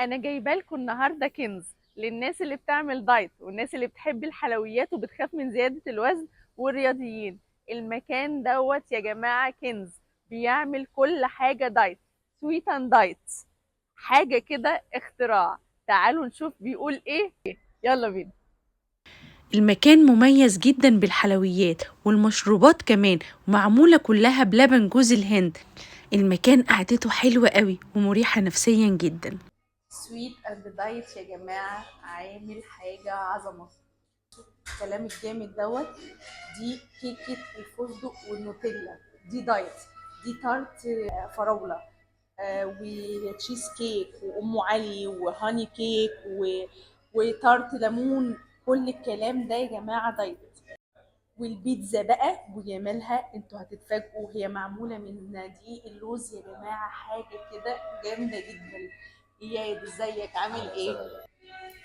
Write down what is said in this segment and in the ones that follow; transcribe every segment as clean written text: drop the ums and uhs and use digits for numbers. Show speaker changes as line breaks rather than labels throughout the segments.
انا جايبه لكم النهارده كنز للناس اللي بتعمل دايت والناس اللي بتحب الحلويات وبتخاف من زياده الوزن والرياضيين. المكان دوت يا جماعه كنز، بيعمل كل حاجه دايت، سويت اند دايت، حاجه كده اختراع. تعالوا نشوف بيقول ايه. يلا بينا.
المكان مميز جدا بالحلويات والمشروبات كمان، ومعمولة كلها بلبن جوز الهند. المكان قعدته حلوة قوي ومريحة نفسيا جدا.
سويت اند دايت يا جماعه، عامل حاجه عظمه. الكلام الجامد دوت. دي كيكه الفستق والنوتيلا، دي دايت. دي تارت فراوله، وتشيز كيك وام علي وهاني كيك وتارت ليمون. كل الكلام ده يا جماعه دايت. والبيتزا بقى وجمالها انتوا هتتفاجئوا، هي معموله من دقيق اللوز يا جماعه، حاجه كده جامده جدا. اياد ازيك عامل ايه؟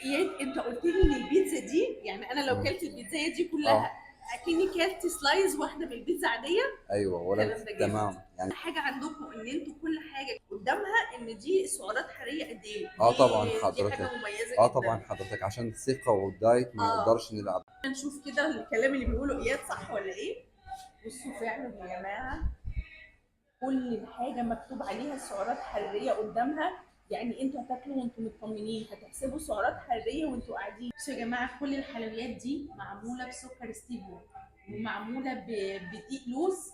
اياد انت قلت لي ان البيتزا دي، يعني انا لو كلت البيتزا دي كلها اكني كلت سلايز واحده من البيتزا عاديه.
ايوه ولا
الكلام ده جامد.
تمام يعني.
حاجه عندكم ان انتوا كل حاجه قدامها ان دي سعرات حراريه قد ايه؟
طبعا
دي حاجه
حضرتك.
مميزه جدا.
طبعا حضرتك عشان الثقه والدايت ما نقدرش نلعب.
نشوف كده الكلام اللي بيقوله اياد صح ولا ايه. بصوا فعلا يا جماعه، كل حاجه مكتوب عليها سعرات حراريه قدامها. يعني انتوا هتاكلوا وانتوا مطمنين، هتحسبوا سعرات حراريه وانتوا قاعدين. بصوا يا جماعه، كل الحلويات دي معموله بسكر ستيفيا، ومعموله بدقيق لوز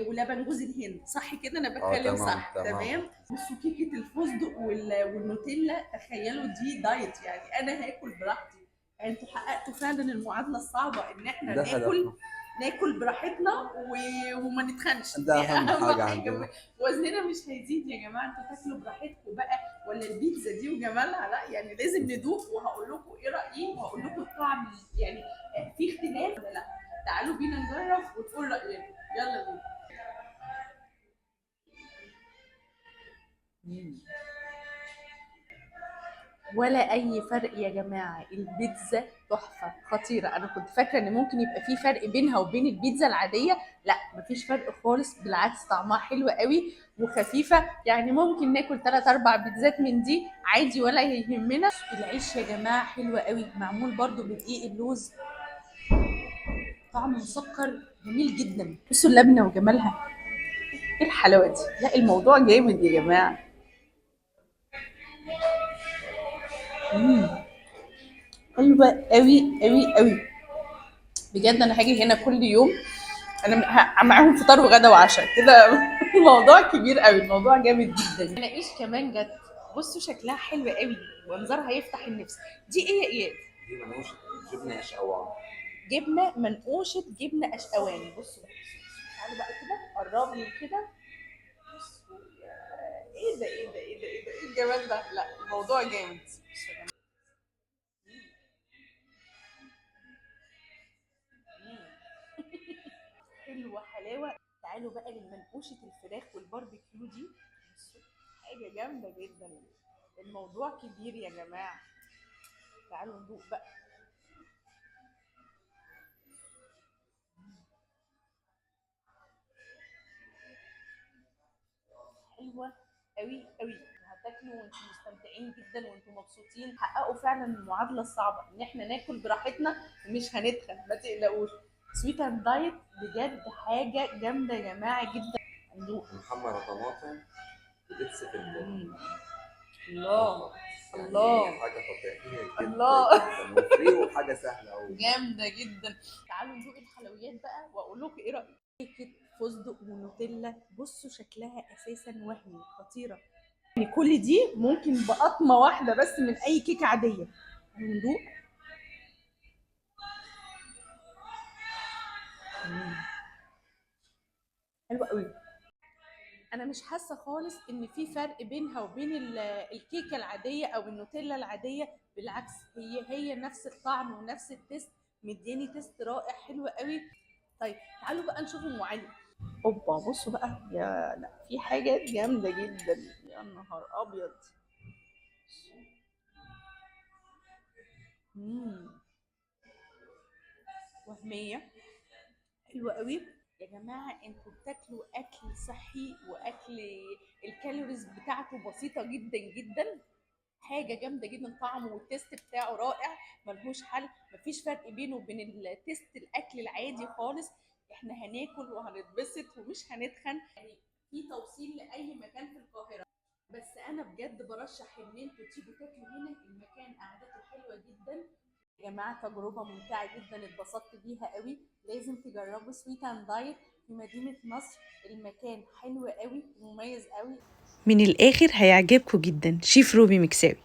ولبن جوز الهند. صح كده انا بتكلم
تمام
صح؟
تمام.
تمام. بصوا كيكه الفستق والنوتيلا، تخيلوا دي دايت، يعني انا هاكل براحتي. يعني انتوا حققتوا فعلا المعادله الصعبه ان احنا
ده
ناكل،
هدفنا.
ناكل براحتنا وما نتخنش.
ده
دي
اهم
اهم
حاجه
حاجه.
عندنا.
وزننا مش هيزيد يا جماعه، انتوا تاكلوا براحتكم بقى. ولا البيتزا دي وجمالها، لا يعني لازم ندوق وهقول لكم ايه رايي وهقول لكم الطعم، يعني في اختلاف ولا لا. تعالوا بينا نجرب وتقول راينا. يلا بينا. ولا اي فرق يا جماعه، البيتزا تحفه خطيره. انا كنت فاكره ان ممكن يبقى في فرق بينها وبين البيتزا العاديه، لا مفيش فرق خالص، بالعكس طعمها حلو قوي وخفيفه. يعني ممكن ناكل 3 4 بيتزات من دي عادي ولا يهمنا. العيش يا جماعه حلو قوي، معمول برده بدقيق اللوز، طعم مسكر جميل جدا. بصوا اللبنه وجمالها، ايه الحلاوه دي؟ لا الموضوع جامد يا جماعه. حلوه قوي قوي قوي. بجد انا هاجي هنا كل يوم. انا معاهم فطار وغدا وعشاء كده. الموضوع كبير قوي، الموضوع جامد جدا. مناقيش كمان جت. بصوا شكلها حلو قوي، منظرها يفتح النفس. دي ايه يا اياد؟
دي منوشه جبنه اشقوان.
جبنه منقوشه، جبنه اشقواني. بصوا تعالوا بقى كده، قرب لي كده. بصوا ايه ده ايه ده ايه ده ايه ده، ايه الجمال ده؟ لا الموضوع جامد. بصوا يا جماعه. حلوه حلاوه. تعالوا بقى للمنقوشه الفراخ والباربيكيو دي. بصوا حاجه جامده جدا. الموضوع كبير يا جماعه. تعالوا ندوق بقى. حلوه قوي قوي. هتاكلوا وانتم مستمتعين جدا وانتم مبسوطين. حققوا فعلا المعادله الصعبه ان احنا ناكل براحتنا ومش هنتخن، ما تقلقوش. سويت اند دايت بجد حاجه جامده يا جماعه جدا. ندوق.
محمره طماطم ودبس فلفل.
الله
يعني
الله
حاجه فكاهيه جدا
الله.
جدا وفري وحاجه سهله قوي.
جامده جدا. تعالوا ندوق الحلويات بقى واقول لكم ايه رايي. كيكه فستق ونوتيلا، بصوا شكلها اساسا وهمي، خطيره. يعني كل دي ممكن بقطمه واحده بس من اي كيكه عاديه. ندوق. حلوه قوي. انا مش حاسه خالص ان في فرق بينها وبين الكيكه العاديه او النوتيلا العاديه. بالعكس، هي نفس الطعم ونفس التيست. مدياني تيست رائع، حلو قوي. طيب تعالوا بقى نشوف ام علي. اوبا بصوا بقى، يا لا في حاجات جامده جدا. يا نهار ابيض. امم وهميه، حلوه قوي. يا جماعه انتوا بتاكلوا اكل صحي، واكل الكالوريز بتاعته بسيطه جدا جدا. حاجه جامده جدا، طعمه والتيست بتاعه رائع ملهوش حل. مفيش فرق بينه وبين التيست الاكل العادي خالص. احنا هناكل وهنتبسط ومش هنتخن يعني. في توصيل لاي مكان في القاهره، بس انا بجد برشح ان انتوا تيجوا تاكلوا هنا. المكان قعدته حلوه جدا يا جماعه، تجربه ممتعه جدا، اتبسطت بيها قوي. لازم تجربوا سويت اند دايت في مدينه نصر. المكان حلو قوي ومميز قوي.
من الآخر هيعجبكم جدا. شيف روبي مكساوي.